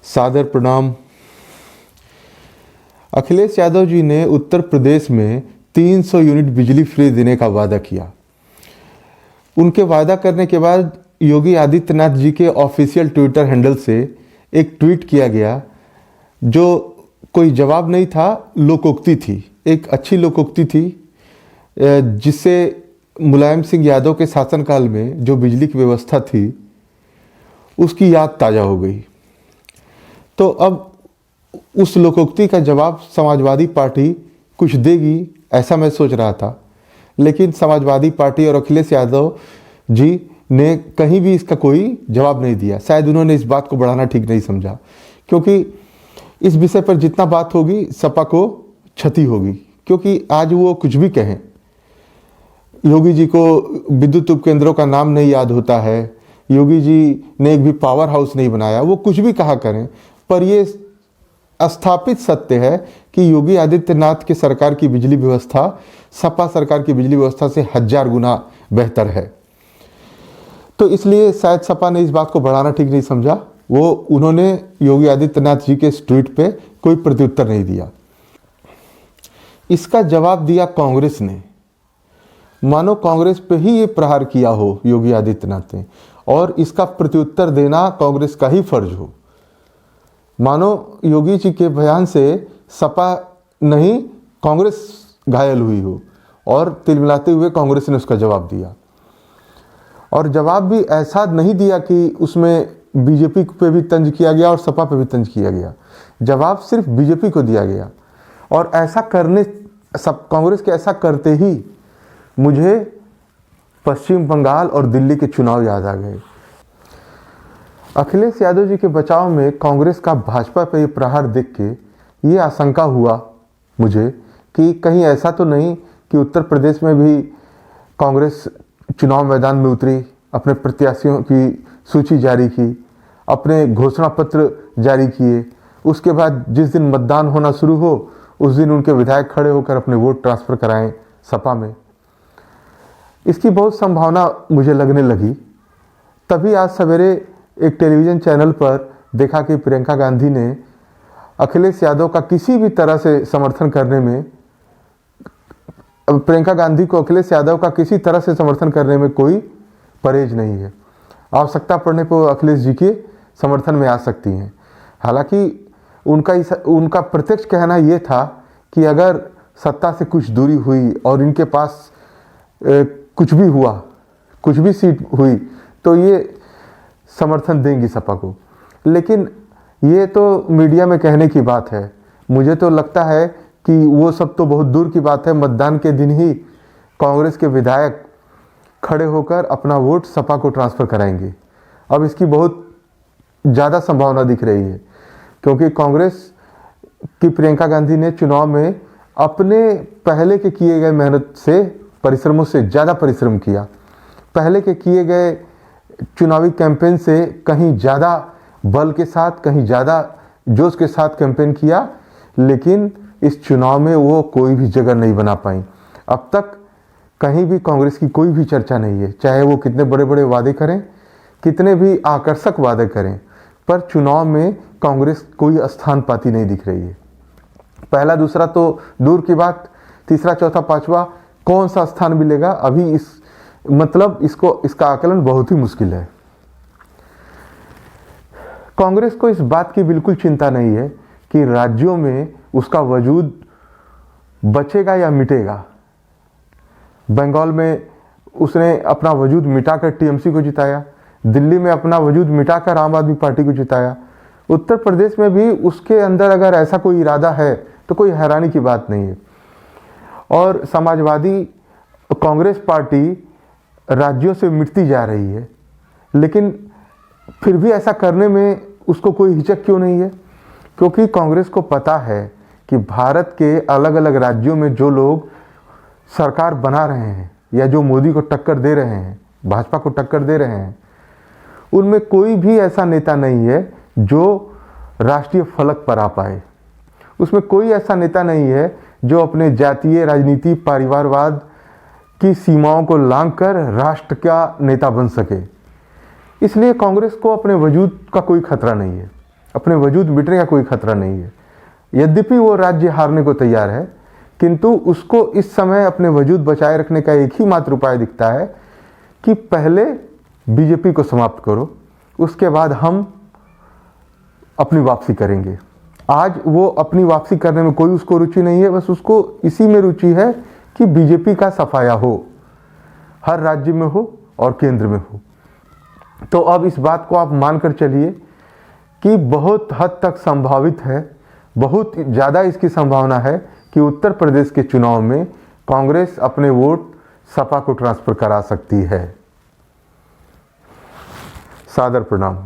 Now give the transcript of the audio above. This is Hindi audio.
सादर प्रणाम। अखिलेश यादव जी ने उत्तर प्रदेश में 300 यूनिट बिजली फ्री देने का वादा किया। उनके वादा करने के बाद योगी आदित्यनाथ जी के ऑफिशियल ट्विटर हैंडल से एक ट्वीट किया गया जो कोई जवाब नहीं था, लोकोक्ति थी, एक अच्छी लोकोक्ति थी जिससे मुलायम सिंह यादव के शासनकाल में जो बिजली की व्यवस्था थी उसकी याद ताज़ा हो गई। तो अब उस लोकोक्ति का जवाब समाजवादी पार्टी कुछ देगी ऐसा मैं सोच रहा था, लेकिन समाजवादी पार्टी और अखिलेश यादव जी ने कहीं भी इसका कोई जवाब नहीं दिया। शायद उन्होंने इस बात को बढ़ाना ठीक नहीं समझा, क्योंकि इस विषय पर जितना बात होगी सपा को क्षति होगी। क्योंकि आज वो कुछ भी कहें, योगी जी को विद्युत उपकेंद्रों का नाम नहीं याद होता है, योगी जी ने एक भी पावर हाउस नहीं बनाया, वो कुछ भी कहा करें, पर ये स्थापित सत्य है कि योगी आदित्यनाथ की सरकार की बिजली व्यवस्था सपा सरकार की बिजली व्यवस्था से 1000 गुना बेहतर है। तो इसलिए शायद सपा ने इस बात को बढ़ाना ठीक नहीं समझा। उन्होंने योगी आदित्यनाथ जी के इस ट्वीट पे कोई प्रत्युत्तर नहीं दिया। इसका जवाब दिया कांग्रेस ने, मानो कांग्रेस पे ही ये प्रहार किया हो योगी आदित्यनाथ ने, और इसका प्रत्युत्तर देना कांग्रेस का ही फर्ज हो। मानो योगी जी के बयान से सपा नहीं कांग्रेस घायल हुई हो, और तिलमिलाते हुए कांग्रेस ने उसका जवाब दिया। और जवाब भी ऐसा नहीं दिया कि उसमें बीजेपी पे भी तंज किया गया और सपा पे भी तंज किया गया। जवाब सिर्फ बीजेपी को दिया गया, और ऐसा करने कांग्रेस के ऐसा करते ही मुझे पश्चिम बंगाल और दिल्ली के चुनाव याद आ गए। अखिलेश यादव जी के बचाव में कांग्रेस का भाजपा पे प्रहार देख के ये आशंका हुआ मुझे कि कहीं ऐसा तो नहीं कि उत्तर प्रदेश में भी कांग्रेस चुनाव मैदान में उतरी, अपने प्रत्याशियों की सूची जारी की, अपने घोषणा पत्र जारी किए, उसके बाद जिस दिन मतदान होना शुरू हो उस दिन उनके विधायक खड़े होकर अपने वोट ट्रांसफ़र कराएं सपा में। इसकी बहुत संभावना मुझे लगने लगी। तभी आज सवेरे एक टेलीविज़न चैनल पर देखा कि प्रियंका गांधी ने अखिलेश यादव का किसी भी तरह से समर्थन करने में, प्रियंका गांधी को अखिलेश यादव का किसी तरह से समर्थन करने में कोई परहेज नहीं है। आवश्यकता पड़ने पर अखिलेश जी के समर्थन में आ सकती हैं। हालांकि उनका प्रत्यक्ष कहना ये था कि अगर सत्ता से कुछ दूरी हुई और इनके पास कुछ भी हुआ, कुछ भी सीट हुई, तो ये समर्थन देंगी सपा को। लेकिन ये तो मीडिया में कहने की बात है। मुझे तो लगता है कि वो सब तो बहुत दूर की बात है। मतदान के दिन ही कांग्रेस के विधायक खड़े होकर अपना वोट सपा को ट्रांसफ़र कराएंगे। अब इसकी बहुत ज़्यादा संभावना दिख रही है, क्योंकि कांग्रेस की प्रियंका गांधी ने चुनाव में अपने पहले के किए गए मेहनत से, परिश्रमों से ज़्यादा परिश्रम किया। पहले के किए गए चुनावी कैंपेन से कहीं ज़्यादा बल के साथ, कहीं ज़्यादा जोश के साथ कैंपेन किया, लेकिन इस चुनाव में वो कोई भी जगह नहीं बना पाई। अब तक कहीं भी कांग्रेस की कोई भी चर्चा नहीं है, चाहे वो कितने बड़े बड़े वादे करें, कितने भी आकर्षक वादे करें, पर चुनाव में कांग्रेस कोई स्थान पाती नहीं दिख रही है। पहला दूसरा तो दूर की बात, तीसरा चौथा पांचवा कौन सा स्थान मिलेगा अभी इसका आकलन बहुत ही मुश्किल है। कांग्रेस को इस बात की बिल्कुल चिंता नहीं है कि राज्यों में उसका वजूद बचेगा या मिटेगा। बंगाल में उसने अपना वजूद मिटाकर टीएमसी को जिताया, दिल्ली में अपना वजूद मिटाकर आम आदमी पार्टी को जिताया, उत्तर प्रदेश में भी उसके अंदर अगर ऐसा कोई इरादा है तो कोई हैरानी की बात नहीं है। और समाजवादी कांग्रेस पार्टी राज्यों से मिटती जा रही है, लेकिन फिर भी ऐसा करने में उसको कोई हिचक क्यों नहीं है? क्योंकि कांग्रेस को पता है कि भारत के अलग अलग राज्यों में जो लोग सरकार बना रहे हैं या जो मोदी को टक्कर दे रहे हैं, भाजपा को टक्कर दे रहे हैं, उनमें कोई भी ऐसा नेता नहीं है जो राष्ट्रीय फलक पर आ पाए। उसमें कोई ऐसा नेता नहीं है जो अपने जातीय राजनीति, परिवारवाद की सीमाओं को लांघकर राष्ट्र का नेता बन सके। इसलिए कांग्रेस को अपने वजूद का कोई खतरा नहीं है। अपने वजूद मिटने का कोई खतरा नहीं है। यद्यपि वो राज्य हारने को तैयार है, किंतु उसको इस समय अपने वजूद बचाए रखने का एक ही मात्र उपाय दिखता है कि पहले बीजेपी को समाप्त करो, उसके बाद हम अपनी वापसी करेंगे। आज वो अपनी वापसी करने में कोई उसको रुचि नहीं है, बस उसको इसी में रुचि है कि बीजेपी का सफाया हो, हर राज्य में हो और केंद्र में हो। तो अब इस बात को आप मानकर चलिए कि बहुत हद तक संभावित है, बहुत ज़्यादा इसकी संभावना है कि उत्तर प्रदेश के चुनाव में कांग्रेस अपने वोट सपा को ट्रांसफर करा सकती है। सादर प्रणाम।